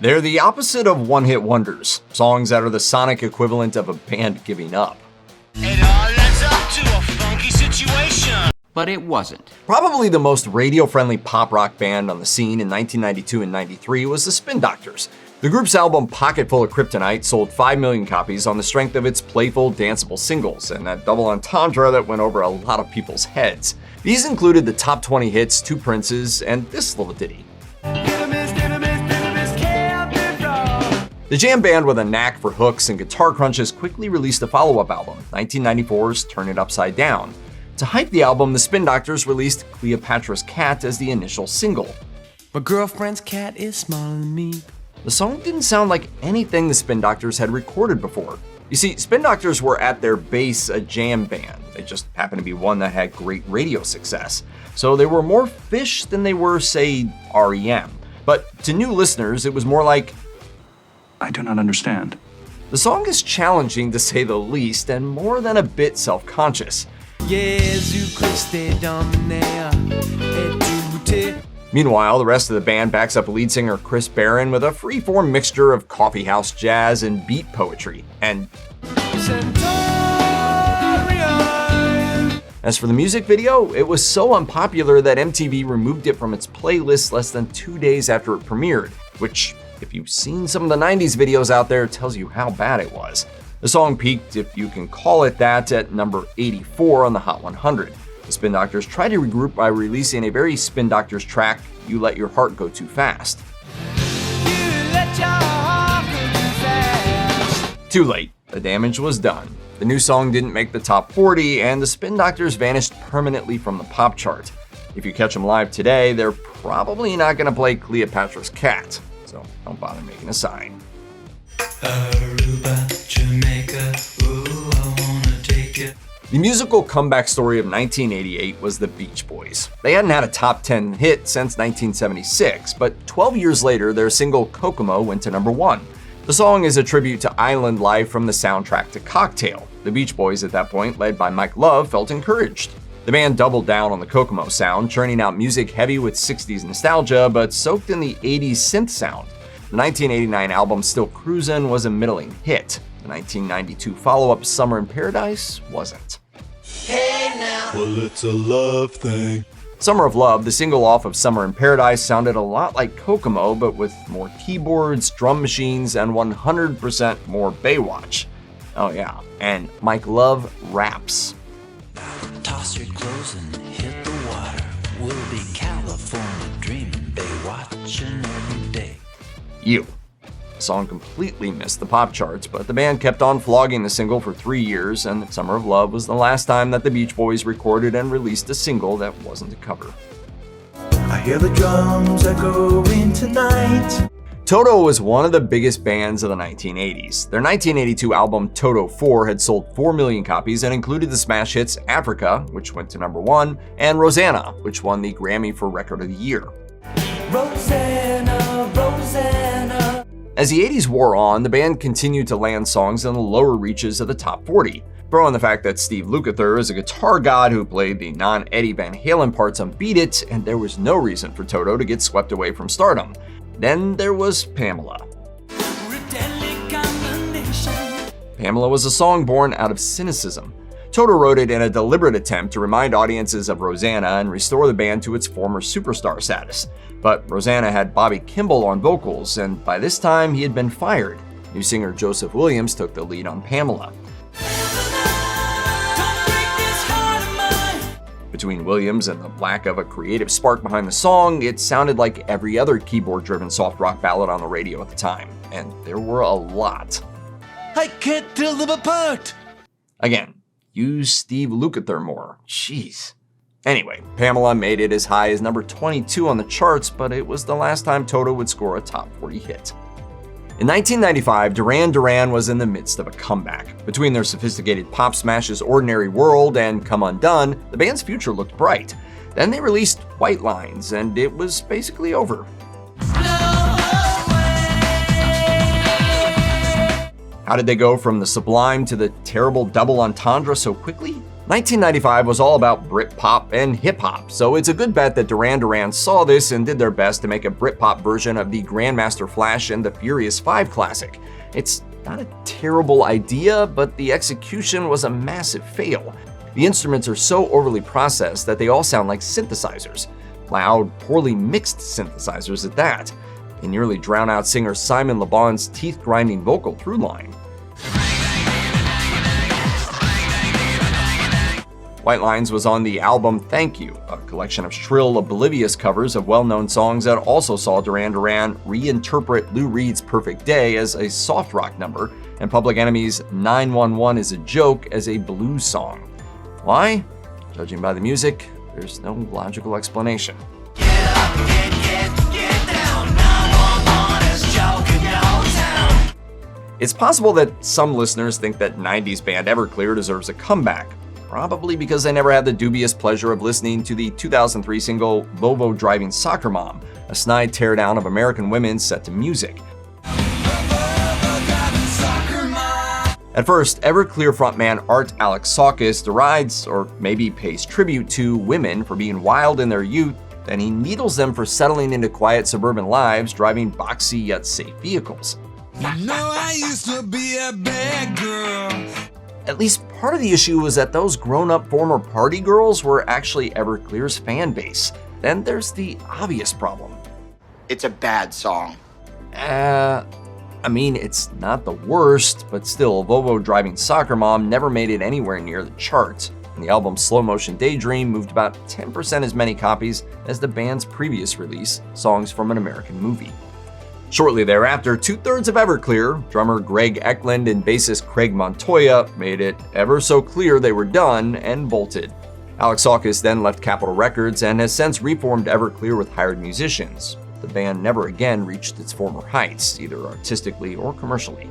They're the opposite of one-hit wonders, songs that are the sonic equivalent of a band giving up. It all adds up to a funky situation. But it wasn't. Probably the most radio-friendly pop rock band on the scene in 1992 and 93 was the Spin Doctors. The group's album Pocket Full of Kryptonite sold 5 million copies on the strength of its playful, danceable singles and that double entendre that went over a lot of people's heads. These included the top 20 hits, Two Princes, and this little ditty. The jam band with a knack for hooks and guitar crunches quickly released a follow-up album, 1994's Turn It Upside Down. To hype the album, the Spin Doctors released Cleopatra's Cat as the initial single. My girlfriend's cat is smaller than me. The song didn't sound like anything the Spin Doctors had recorded before. You see, Spin Doctors were at their base a jam band. They just happened to be one that had great radio success. So they were more Fish than they were, say, REM. But to new listeners, it was more like, I do not understand. The song is challenging to say the least and more than a bit self-conscious. Meanwhile, the rest of the band backs up lead singer Chris Barron with a free-form mixture of coffeehouse jazz and beat poetry. And as for the music video, it was so unpopular that MTV removed it from its playlist less than 2 days after it premiered, which, if you've seen some of the 90s videos out there, tells you how bad it was. The song peaked, if you can call it that, at number 84 on the Hot 100. The Spin Doctors tried to regroup by releasing a very Spin Doctors track, You Let Your Heart Go Too Fast. Too late. The damage was done. The new song didn't make the top 40, and the Spin Doctors vanished permanently from the pop chart. If you catch them live today, they're probably not going to play Cleopatra's Cat, so don't bother making a sign. Aruba, Jamaica, ooh, I wanna take it. The musical comeback story of 1988 was the Beach Boys. They hadn't had a top 10 hit since 1976, but 12 years later, their single Kokomo went to number 1. The song is a tribute to island life from the soundtrack to Cocktail. The Beach Boys at that point, led by Mike Love, felt encouraged. The band doubled down on the Kokomo sound, churning out music heavy with 60s nostalgia, but soaked in the 80s synth sound. The 1989 album Still Cruisin' was a middling hit. The 1992 follow-up Summer in Paradise wasn't. Hey now. Well, it's a love thing. Summer of Love, the single off of Summer in Paradise, sounded a lot like Kokomo, but with more keyboards, drum machines, and 100% more Baywatch. Oh yeah, and Mike Love raps. Toss your clothes and hit the water. We'll be California dreaming, Baywatching every day. You. The song completely missed the pop charts, but the band kept on flogging the single for 3 years, and Summer of Love was the last time that the Beach Boys recorded and released a single that wasn't a cover. I hear the drums echoing tonight. Toto was one of the biggest bands of the 1980s. Their 1982 album Toto 4 had sold 4 million copies and included the smash hits Africa, which went to number 1, and Rosanna, which won the Grammy for Record of the Year. Rosanna, Rosanna. As the 80s wore on, the band continued to land songs in the lower reaches of the top 40. Throw in the fact that Steve Lukather is a guitar god who played the non-Eddie Van Halen parts on Beat It, and there was no reason for Toto to get swept away from stardom. Then there was Pamela. Pamela was a song born out of cynicism. Toto wrote it in a deliberate attempt to remind audiences of Rosanna and restore the band to its former superstar status. But Rosanna had Bobby Kimball on vocals, and by this time he had been fired. New singer Joseph Williams took the lead on Pamela. Between Williams and the lack of a creative spark behind the song, it sounded like every other keyboard-driven soft rock ballad on the radio at the time, and there were a lot. I can't tell them apart. Again, use Steve Lukather more. Jeez. Anyway, Pamela made it as high as number 22 on the charts, but it was the last time Toto would score a top 40 hit. In 1995, Duran was in the midst of a comeback. Between their sophisticated pop smashes Ordinary World and Come Undone, the band's future looked bright. Then they released White Lines, and it was basically over. How did they go from the sublime to the terrible double entendre so quickly? 1995 was all about Britpop and hip-hop, so it's a good bet that Duran saw this and did their best to make a Britpop version of the Grandmaster Flash and the Furious 5 classic. It's not a terrible idea, but the execution was a massive fail. The instruments are so overly processed that they all sound like synthesizers. Loud, poorly mixed synthesizers at that. They nearly drown out singer Simon Le Bon's teeth-grinding vocal throughline. White Lines was on the album Thank You, a collection of shrill, oblivious covers of well-known songs that also saw Duran reinterpret Lou Reed's Perfect Day as a soft rock number, and Public Enemy's 911 is a Joke as a blues song. Why? Judging by the music, there's no logical explanation. It's possible that some listeners think that 90s band Everclear deserves a comeback, probably because they never had the dubious pleasure of listening to the 2003 single Volvo Driving Soccer Mom, a snide teardown of American women set to music. At first, Everclear frontman Art Alexakis derides, or maybe pays tribute to, women for being wild in their youth, and he needles them for settling into quiet suburban lives driving boxy yet safe vehicles. You know I used to be a bad girl. At least part of the issue was that those grown-up former party girls were actually Everclear's fan base. Then there's the obvious problem. It's a bad song. I mean, it's not the worst, but still, Volvo Driving Soccer Mom never made it anywhere near the charts. And the album Slow Motion Daydream moved about 10% as many copies as the band's previous release, Songs from an American Movie. Shortly thereafter, two-thirds of Everclear, drummer Greg Eklund and bassist Craig Montoya, made it ever so clear they were done and bolted. Alexakis then left Capitol Records and has since reformed Everclear with hired musicians. The band never again reached its former heights, either artistically or commercially.